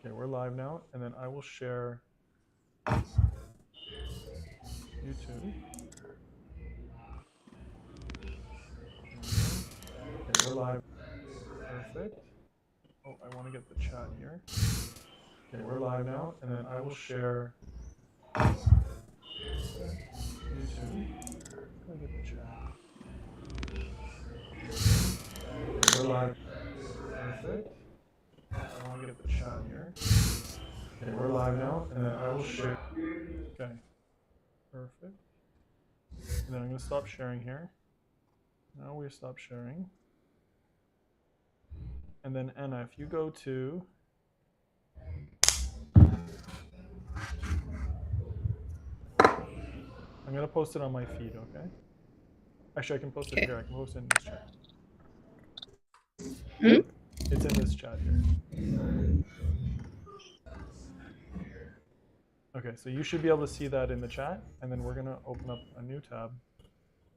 Okay, we're live now, and then I will share YouTube. Okay, we're live. Perfect. Oh, I want to get the chat here. Okay, we're live now, and then I will share YouTube. How do I get the chat? Okay, we're live. Perfect. I want to get the chat here. Okay, we're live now, and then I will share. Okay, perfect. And then I'm going to stop sharing here. Now we stop sharing. And then Anna, if you go to I'm going to post it on my feed, okay? Actually, I can post it here. I can post it in this chat. It's in this chat here. Okay, so you should be able to see that in the chat, and then we're going to open up a new tab.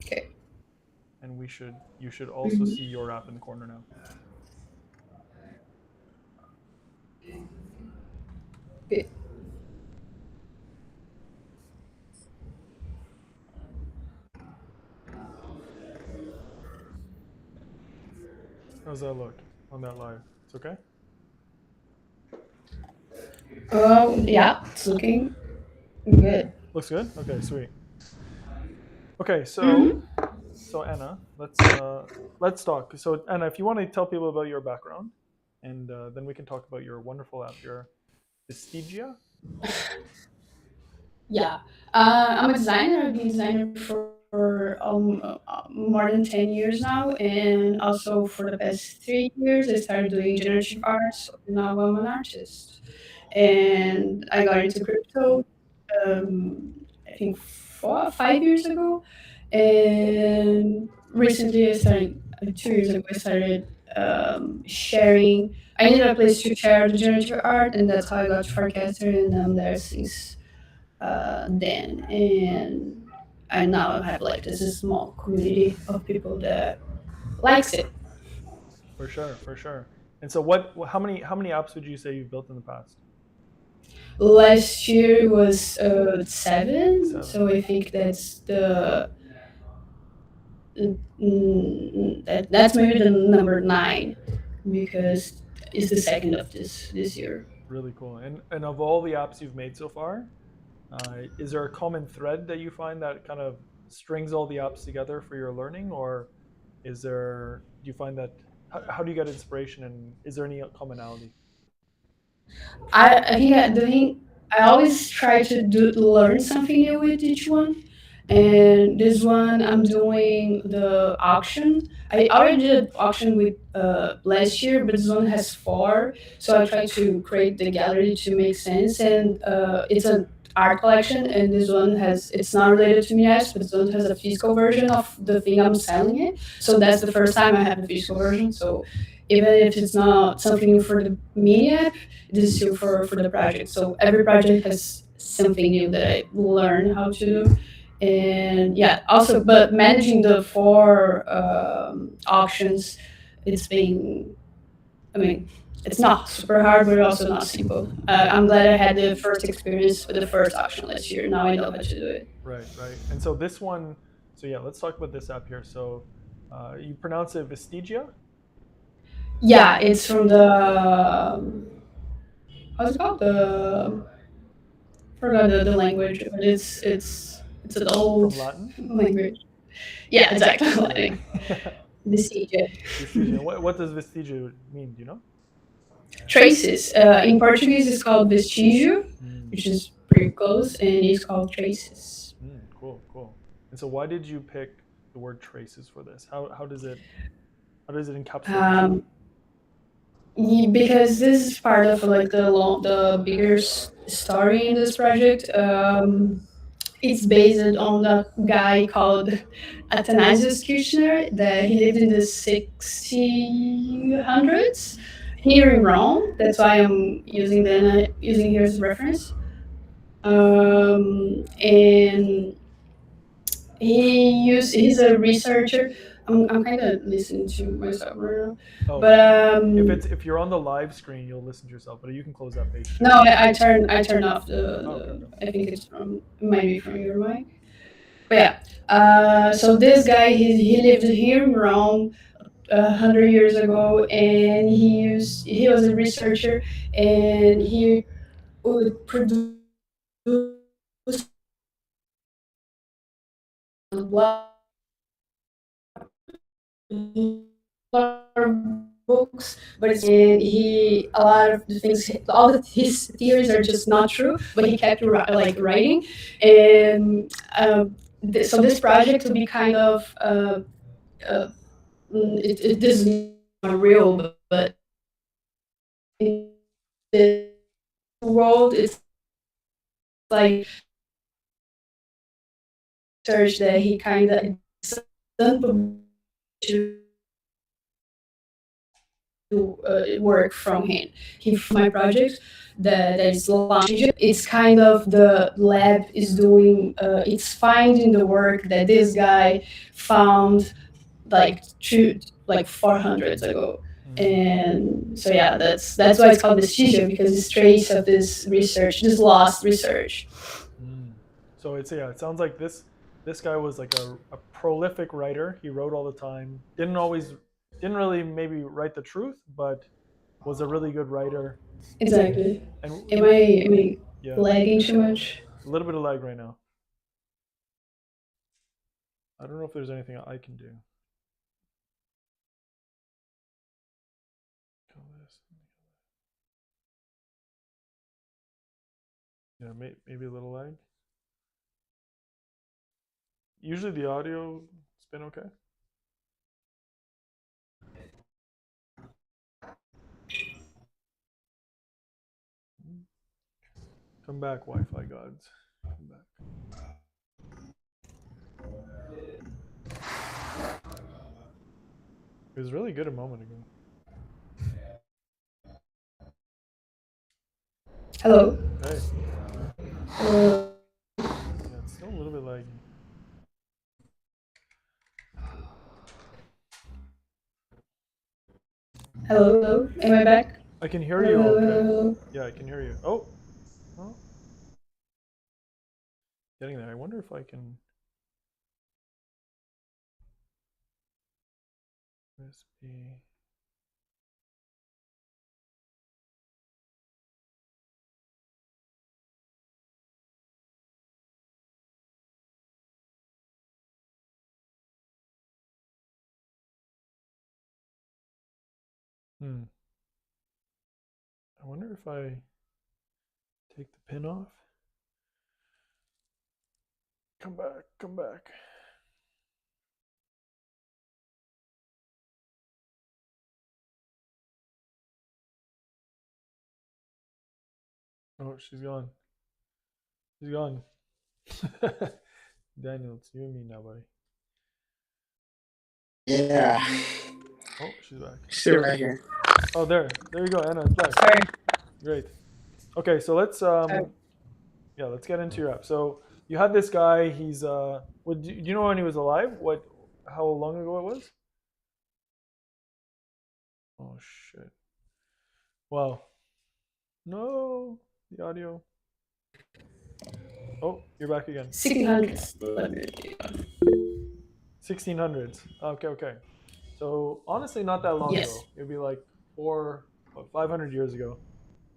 Okay. And you should also see your app in the corner now. Okay. How's that look on that live? It's okay? Yeah, it's looking good. Looks good? Okay, sweet. Okay, so Anna, let's talk. So Anna, if you want to tell people about your background, and then we can talk about your wonderful app, your Vestigia. Yeah, I'm a designer. I've been a designer for more than 10 years now, and also for the past 3 years, I started doing generative art. So now I'm an artist, and I got into crypto. I think 4 or 5 years ago, and recently I started 2 years ago. I started sharing. I needed a place to share the generative art, and that's how I got Farcaster, and I'm there since then. And I now have like this small community of people that likes it. For sure, for sure. And so, how many apps would you say you've built in the past? Last year was 7, so I think that's that's maybe the number 9, because it's the second of this year. Really cool. And of all the apps you've made so far, is there a common thread that you find that kind of strings all the apps together for your learning, or do you find that how do you get inspiration, and is there any commonality? I think I always try to learn something new with each one. And this one, I'm doing the auction. I already did auction with last year, but this one has 4. So I try to create the gallery to make sense. And it's an art collection, and this one it's not related to yet, but this one has a physical version of the thing I'm selling it. So that's the first time I have the physical version. So even if it's not something new for the mini app, this is still for the project. So every project has something new that I learn how to do. And yeah, also, but managing the 4 auctions, it's been, I mean, it's not super hard, but also not simple. I'm glad I had the first experience with the first auction last year. Now I know how to do it. Right, right. And so this one, so yeah, let's talk about this app here. So you pronounce it Vestigia? Yeah, it's from the how's it called? Forgot the language, but it's an old From Latin? language. Yeah, exactly. Latin. Vestigia. Vestigia. What does Vestigia mean? Do you know? Traces. In Portuguese, it's called vestígio, which is pretty close, and it's called traces. Cool, cool. And so, why did you pick the word traces for this? How does it encapsulate? Because this is part of like the bigger story in this project. It's based on a guy called Athanasius Kirchner that he lived in the 1600s here in Rome. That's why I'm using here as a reference. And he's a researcher I'm kind of listening to myself right now. Oh, But okay. If you're on the live screen, you'll listen to yourself, but you can close that page too. no, I turn off Oh, okay, okay. I think it's from it might be from your mic. But yeah. So this guy he lived here in Rome 100 years ago, and he was a researcher, and he would produce a lot of books, but it's and he a lot of the things, all of his theories are just not true, but he kept like writing, and so this project to be kind of uh, this is not real, but in the world, it's like research that he kind of done to work from him. He my project that is launched in Egypt. It's kind of the lab is doing. It's finding the work that this guy found like 400s ago. And so yeah, that's why it's called vestigio, because it's trace of this research, this lost research. Mm. So it sounds like this guy was like a prolific writer. He wrote all the time. Didn't really maybe write the truth, but was a really good writer. Exactly. And Am I yeah, lagging too much? a little bit of lag right now. I don't know if there's anything I can do. Yeah, maybe a little lag. Usually the audio has been okay. Come back, Wi-Fi gods. Come back. It was really good a moment ago. Hello. Hey, Uh, yeah, it's still a little bit laggy. hello. Hello. Am I back? I can hear Hello. you Hello. okay. Hello. Yeah, I can hear you. Oh, oh, getting there. I wonder if I can. USB. Hmm. I wonder if I take the pin off. Come back. Come back. Oh, she's gone. She's gone. Daniel, it's you and me now, buddy. Yeah, Oh, she's back. still right here. Oh, there you go, Anna. It's back. Sorry. Great. Okay, so Sorry. let's get into your app. So you had this guy. He's do you know when he was alive? How long ago it was? Oh shit! Wow. No, the audio. Oh, you're back again. 1600s. 1600s. Okay, okay. So honestly, not that long Yes. ago. It'd be like 500 years ago.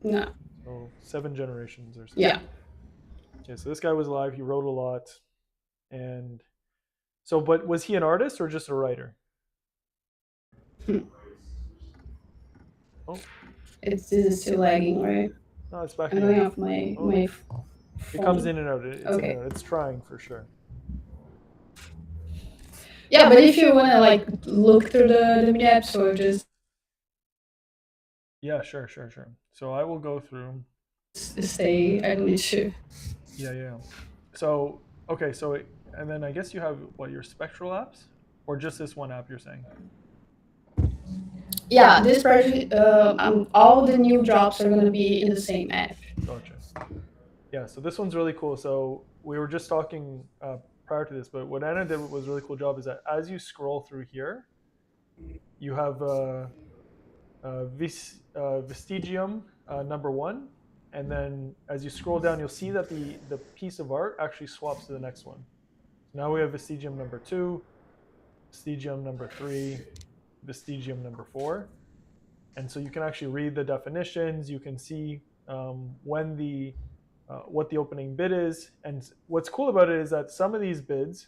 No. So 7 generations or something. Yeah. Okay, so this guy was alive. He wrote a lot, and so, but was he an artist or just a writer? Oh, This is still lagging, right? no, it's back I'm going again. off my Oh, my it phone. comes in and out. It's in Okay. and out. It's trying for sure. Yeah, but if you wanna like look through the ViniApp, so just Yeah, sure. So I will go through. stay. I don't need to. Yeah. So okay, and then I guess you have what, your spectral apps, or just this one app you're saying? Yeah, this project, all the new drops are gonna be in the same app. Gotcha. Yeah, so this one's really cool. So we were just talking prior to this, but what Anna did was a really cool job is that as you scroll through here, you have Vestigium number 1, and then as you scroll down, you'll see that the piece of art actually swaps to the next one. So now we have Vestigium number 2, Vestigium number 3, Vestigium number 4, and so you can actually read the definitions. You can see when what the opening bid is, and what's cool about it is that some of these bids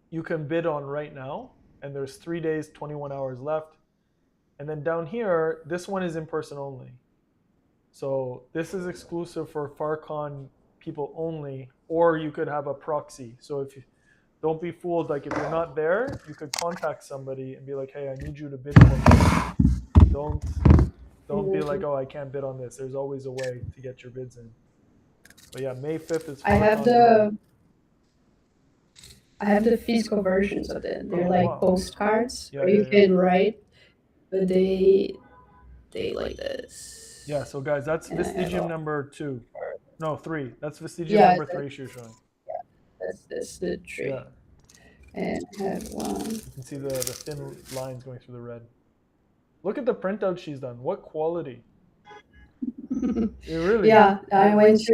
you can bid on right now, and there's 3 days, 21 hours left. And then down here, this one is in person only. So this is exclusive for FarCon people only, or you could have a proxy. So if you don't be fooled, like if you're not there, you could contact somebody and be like, hey, I need you to bid for me. Don't be like, oh, I can't bid on this. There's always a way to get your bids in. But yeah, May 5th is FarCon. I have the physical versions of it. They're like postcards Yeah, where you can write, but they like this. Yeah, so guys, that's Vestigium number 2. No, 3. That's Vestigium number 3 you're showing. Yeah, that's the tree. Yeah. And I have one. You can see the thin lines going through the red. Look at the printout she's done. What quality? It really. Yeah, I went to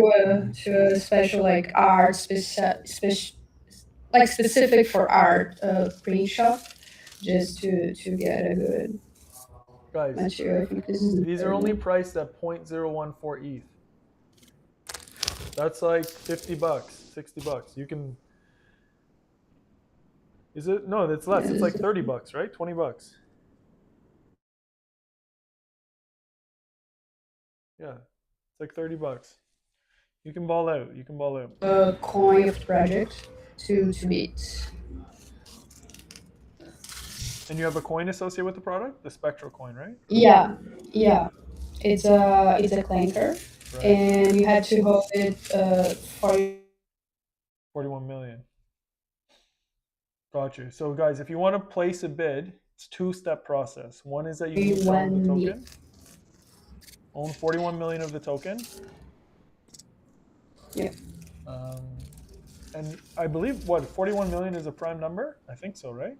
a special like art like specific for art print shop just to get a good material. I think this is these are only priced at 0.014 ETH. That's like $50, $60. You can. Is it? No, it's less. It's like $30, right? $20. Yeah, it's like $30. You can ball out. You can ball out. A coin of project to meet. And you have a coin associated with the product, the spectral coin, right? Yeah, yeah. It's a clanker, right. And you had to hold it 41 million. Got you. So guys, if you want to place a bid, it's a 2-step process. One is that you need to own the token. Own 41 million of the token. Yeah. And I believe, 41 million is a prime number? I think so, right?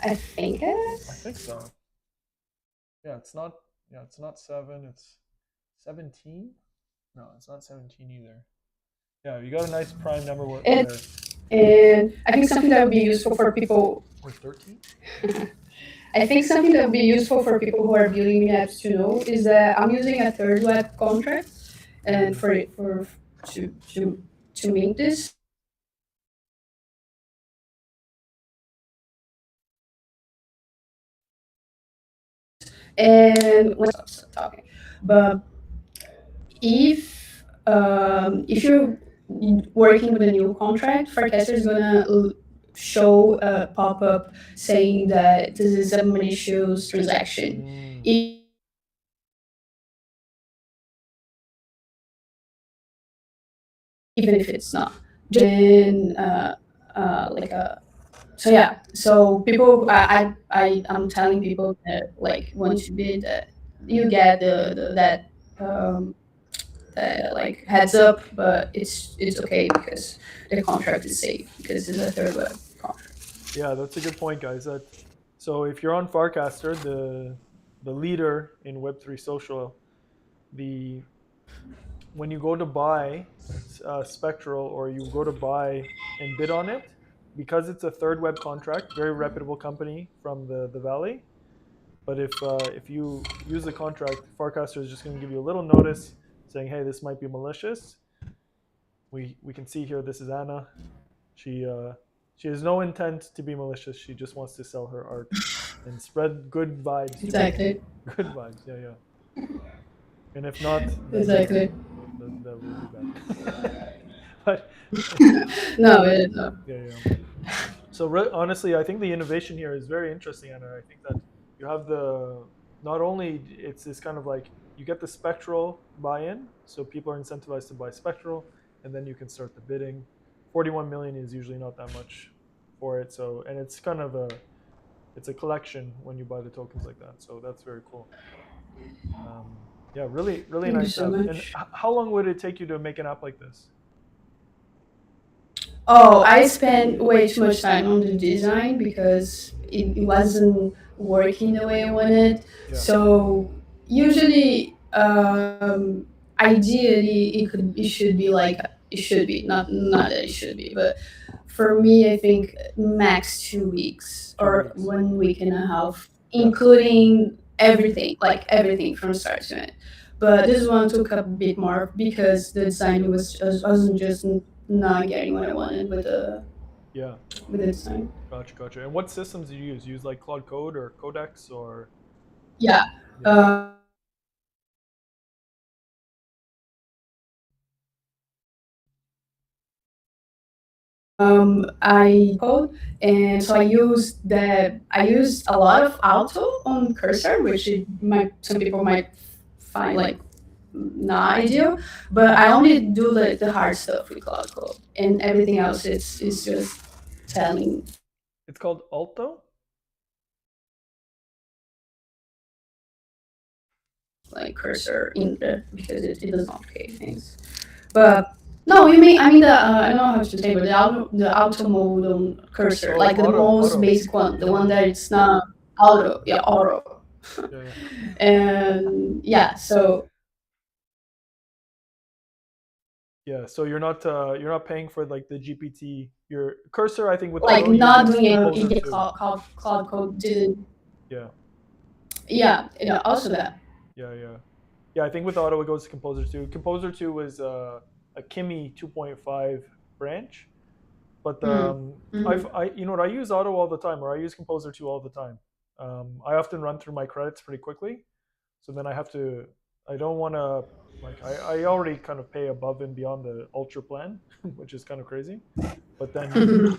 I think it is. I think so. Yeah, it's not 7, it's 17? No, it's not 17 either. Yeah, you got a nice prime number there. And I think something that would be useful for people. Or 13? I think something that would be useful for people who are building apps to know is that I'm using a third web contract, and to make this. And let's stop talking. But if you're working with a new contract, Farcaster is gonna show a pop-up saying that this is a malicious transaction. Even if it's not. Then so yeah. So people, I'm telling people that like once you bid, you get that like heads up, but it's okay because the contract is safe because it's a third web contract. Yeah, that's a good point, guys. So if you're on Farcaster, the leader in Web3 social, when you go to buy Spectral, or you go to buy and bid on it, because it's a third web contract, very reputable company from the Valley. But if you use the contract, Farcaster is just going to give you a little notice saying, hey, this might be malicious. We can see here, this is Anna. She has no intent to be malicious. She just wants to sell her art and spread good vibes. Exactly. Good vibes, yeah. And if not, exactly. That will be bad. But no, it is not. Yeah. So honestly, I think the innovation here is very interesting, Anna. I think that you have not only it's this kind of like you get the Spectral buy-in, so people are incentivized to buy Spectral, and then you can start the bidding. 41 million is usually not that much for it, so, and it's kind of it's a collection when you buy the tokens like that, so that's very cool. Yeah, really Thank nice you so app. much. And how long would it take you to make an app like this? Oh, I spent way too much time on the design because it wasn't working the way I wanted. Yeah. So usually, ideally, it should be like it should be not that it should be, but for me, I think max 2 weeks Two or weeks. 1 week and a half, Yeah. including everything, like everything from start to end. But this one took a bit more because the design wasn't just not getting what I wanted Yeah. with the design. Gotcha. Gotcha. And what systems do you use? Use like Claude Code or Codex or Yeah. yeah. I code, and so I used a lot of auto on cursor, which some people might find like not ideal, but I only do like the hard stuff with Cloud Code, and everything else is just telling It's called Alto. like cursor in the because it does complicate things. But no, you mean I mean the I don't know how to say, but the auto mode on cursor, Oh, like the auto, most auto. basic one, the Yeah, one yeah, that it's not auto, yeah, auto, yeah, yeah. and yeah, so Yeah. So you're not paying for like the GPT. Your cursor, I think with like auto, you not get doing Composer it two. cloud code didn't, Yeah, yeah, also that. yeah, yeah, yeah. I think with auto it goes to Composer two. Composer two was a Kimi 2.5 branch, but Mm. you know what, I use auto all the time, or I use Composer two all the time. I often run through my credits pretty quickly, so then I have to. I don't want to like I already kind of pay above and beyond the ultra plan, which is kind of crazy. But then,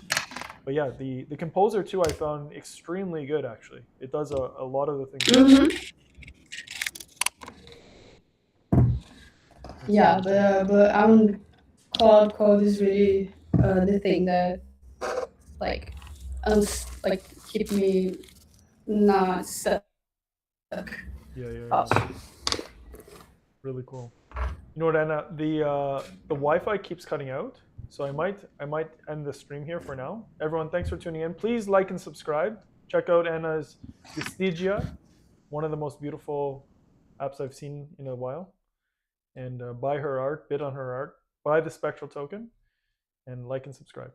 but yeah, the Composer two I found extremely good actually. It does a lot of the things I want. Hmm. It's Yeah, really cool. but cloud code is really the thing that like like keep me not stuck. Yeah, yeah, yeah. Also. Really cool. You know what, Anna? The Wi-Fi keeps cutting out, so I might end the stream here for now. Everyone, thanks for tuning in. Please like and subscribe. Check out Anna's Vestigia, one of the most beautiful apps I've seen in a while. And buy her art, bid on her art, buy the spectral token, and like and subscribe.